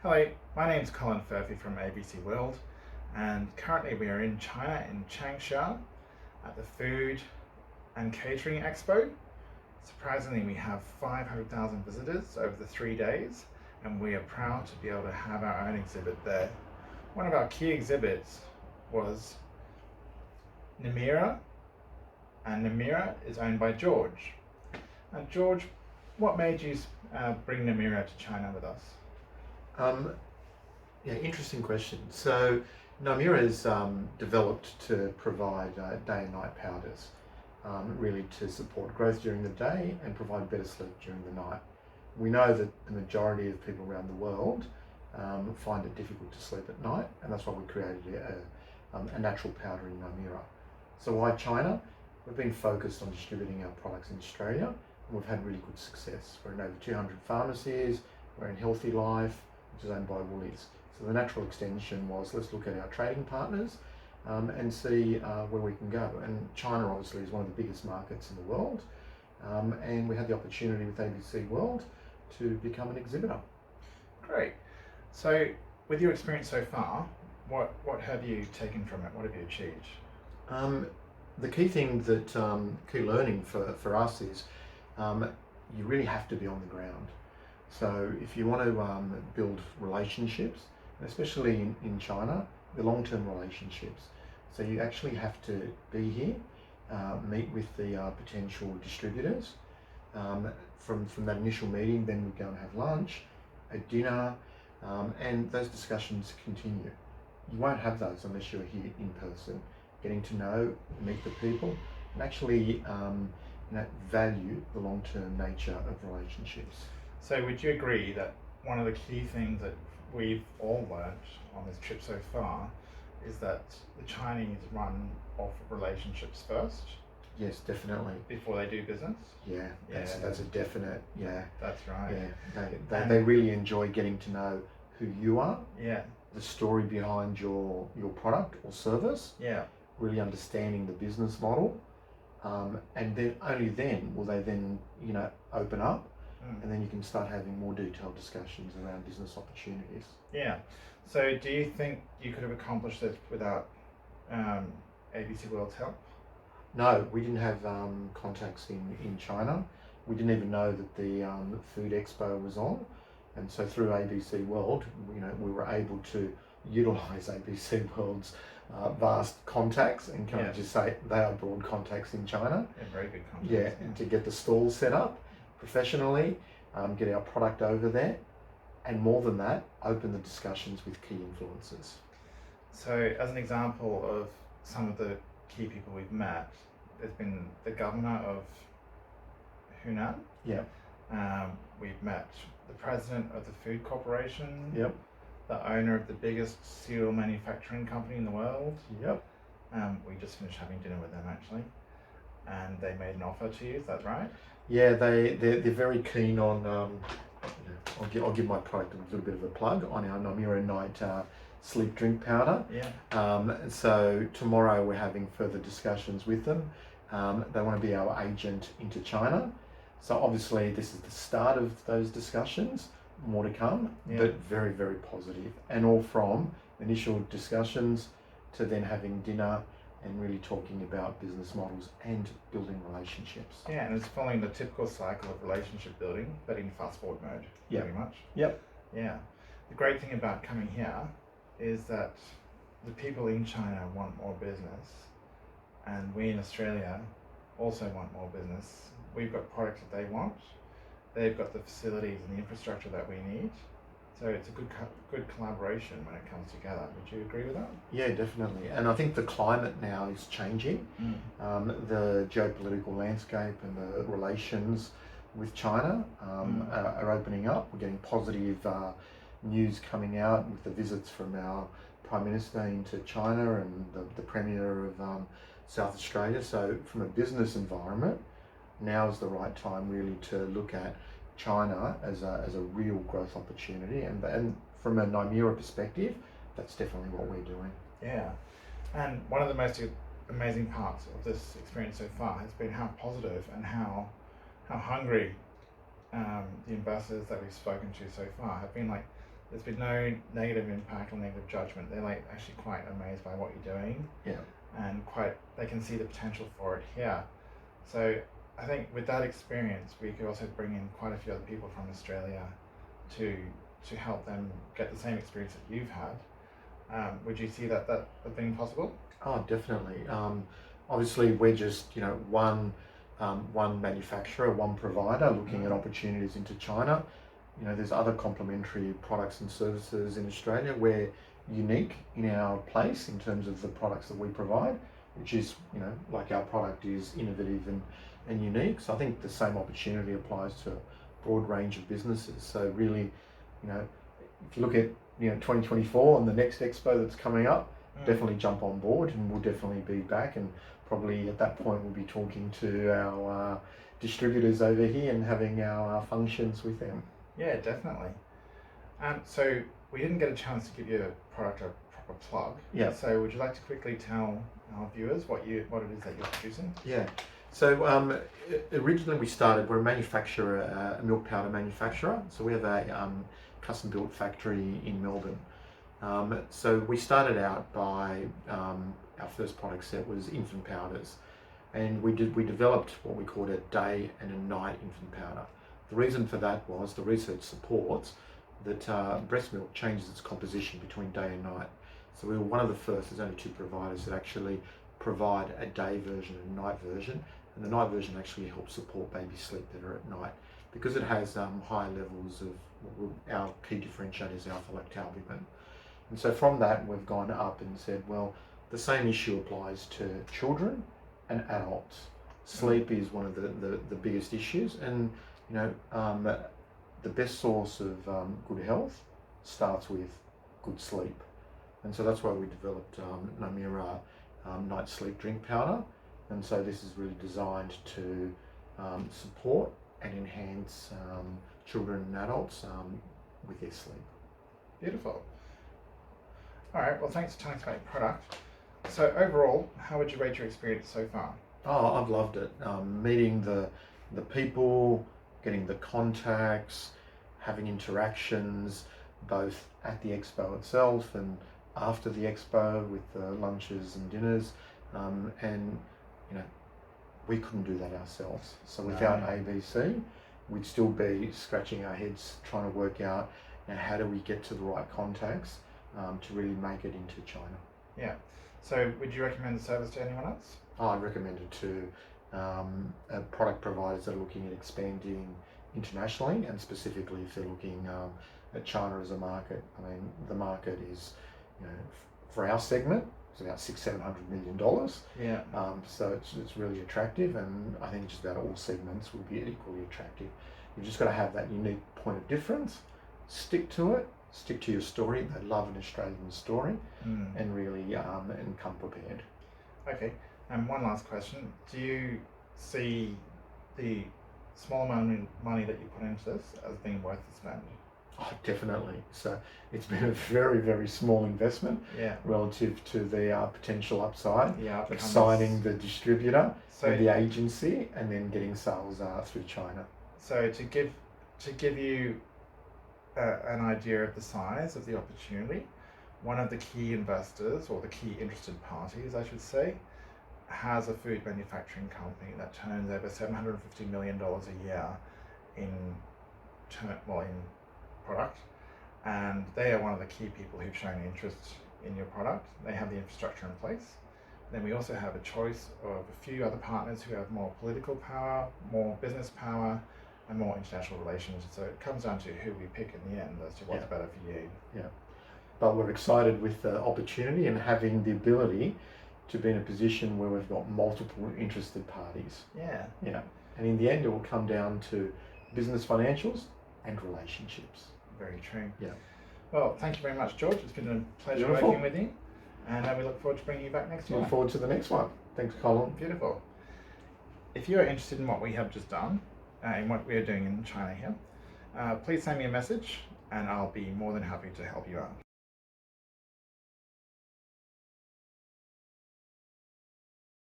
Hello, my name's Colin Furphy from ABC World, and currently we are in China in Changsha at the Food and Catering Expo. Surprisingly, we have 500,000 visitors over the 3 days, and we are proud to be able to have our own exhibit there. One of our key exhibits was Nimera, and Nimera is owned by George. Now, George, what made you bring Nimera to China with us? Um, yeah, interesting question. So Nimera is developed to provide day and night powders, really to support growth during the day and provide better sleep during the night. We know that the majority of people around the world find it difficult to sleep at night, and that's why we created a natural powder in Nimera. So why China? We've been focused on distributing our products in Australia, and we've had really good success. We're in over 200 pharmacies, we're in Healthy Life, which is owned by Woolies. So the natural extension was, let's look at our trading partners and see where we can go. And China obviously is one of the biggest markets in the world, and we had the opportunity with ABC World to become an exhibitor. Great. So, with your experience so far, what have you taken from it? What have you achieved? The key thing that, key learning for us is you really have to be on the ground. So if you want to build relationships, especially in China, the long-term relationships, so you actually have to be here, meet with the potential distributors. From that initial meeting, then we go and have lunch, a dinner, and those discussions continue. You won't have those unless you're here in person, getting to know, meet the people, and actually value the long-term nature of relationships. So, would you agree that one of the key things that we've all learned on this trip so far is that the Chinese run off relationships first Yes, definitely. before they do business? Yeah, that's a definite. Yeah, That's right. yeah. They really enjoy getting to know who you are, Yeah, the story behind your product or service, yeah, really understanding the business model, and then only then will they then open up, and then you can start having more detailed discussions around business opportunities. yeah. So, do you think you could have accomplished this without ABC World's help? No, we didn't have contacts in China. We didn't even know that the Food Expo was on, and so through ABC World, we were able to utilise ABC World's vast contacts, and can I Yes. just say they are broad contacts in China. Yeah, very good contacts. Yeah, and to get the stall set up professionally, get our product over there, and more than that, open the discussions with key influencers. So, as an example of some of the key people we've met, there's been the governor of Hunan. Yep. We've met the president of the Food Corporation. Yep. The owner of the biggest cereal manufacturing company in the world. Yep. We just finished having dinner with them actually, and they made an offer to you. Is that right? Yeah, they're very keen on. I'll give my product a little bit of a plug on our Nimera Night sleep drink powder. Yeah. So tomorrow we're having further discussions with them. They want to be our agent into China. So obviously this is the start of those discussions. More to come, Yeah. but very, very positive. And all from initial discussions to then having dinner and really talking about business models and building relationships. Yeah, and it's following the typical cycle of relationship building, but in fast forward mode, Yep. pretty much. Yep. Yeah. The great thing about coming here is that the people in China want more business, and we in Australia also want more business. We've got products that they want, they've got the facilities and the infrastructure that we need. So it's a good collaboration when it comes together. Would you agree with that? Yeah, definitely. And I think the climate now is changing. The geopolitical landscape and the relations with China are opening up. We're getting positive news coming out with the visits from our Prime Minister into China and the Premier of South Australia. So from a business environment, now is the right time really to look at China as a real growth opportunity, and from a Nimera perspective, that's definitely what we're doing. Yeah, and one of the most amazing parts of this experience so far has been how positive and how hungry the ambassadors that we've spoken to so far have been. Like, there's been no negative impact or negative judgment. They're like actually quite amazed by what you're doing, Yeah. and they can see the potential for it here. So I think with that experience, we could also bring in quite a few other people from Australia to help them get the same experience that you've had. Would you see that being possible? Oh, definitely. Obviously, we're just one manufacturer, one provider looking at opportunities into China. There's other complementary products and services in Australia. We're unique in our place in terms of the products that we provide, which is, like our product is innovative and unique. So I think the same opportunity applies to a broad range of businesses. So really, if you look at 2024 and the next expo that's coming up, definitely jump on board, and we'll definitely be back, and probably at that point we'll be talking to our distributors over here and having our functions with them. Yeah, definitely. So we didn't get a chance to give your product a proper plug. Yeah. So would you like to quickly tell our viewers what it is that you're producing? Yeah. So originally we're a manufacturer, a milk powder manufacturer. So we have a custom built factory in Melbourne. So we started out by our first product set was infant powders, and we developed what we called a day and a night infant powder. The reason for that was the research supports that breast milk changes its composition between day and night. So we were one of the first, there's only 2 providers that actually provide a day version and a night version, and the night version actually helps support baby sleep better at night because it has higher levels of our key differentiators, alpha-lactalbumin. And so from that, we've gone up and said, well, the same issue applies to children and adults. Sleep is one of the biggest issues, and the best source of good health starts with good sleep. And so that's why we developed Nimera night sleep drink powder. And so this is really designed to support and enhance children and adults with their sleep. Beautiful. All right, well, thanks for telling us about your product. So overall, how would you rate your experience so far? Oh, I've loved it. Meeting the people, getting the contacts, having interactions, both at the expo itself and after the expo with the lunches and dinners. And, we couldn't do that ourselves. So without ABC, we'd still be scratching our heads trying to work out how do we get to the right contacts to really make it into China. Yeah. So would you recommend the service to anyone else? I'd recommend it to product providers that are looking at expanding internationally, and specifically if they're looking at China as a market. I mean, the market is, for our segment, it's about $600-700 million. Yeah. So it's really attractive, and I think just about all segments will be equally attractive. You've just got to have that unique point of difference, stick to it, stick to your story. They love an Australian story, and really and come prepared. Okay, and one last question. Do you see the small amount of money that you put into this as being worth the spend? Oh, definitely. So it's been a very, very small investment relative to the potential upside of signing the distributor and the agency and then getting sales through China. So to give you an idea of the size of the opportunity, one of the key investors, or the key interested parties, I should say, has a food manufacturing company that turns over $750 million a year in product, and they are one of the key people who've shown interest in your product. They have the infrastructure in place. Then we also have a choice of a few other partners who have more political power, more business power, and more international relations. So it comes down to who we pick in the end as to what's better for you. Yeah. But we're excited with the opportunity and having the ability to be in a position where we've got multiple interested parties. Yeah. Yeah. And in the end, it will come down to business financials and relationships. Very true. Yeah. Well, thank you very much, George. It's been a pleasure working with you, and we look forward to bringing you back next year. Look forward to the next one. Thanks, Colin. Beautiful. If you're interested in what we have just done, and what we are doing in China here, please send me a message, and I'll be more than happy to help you out.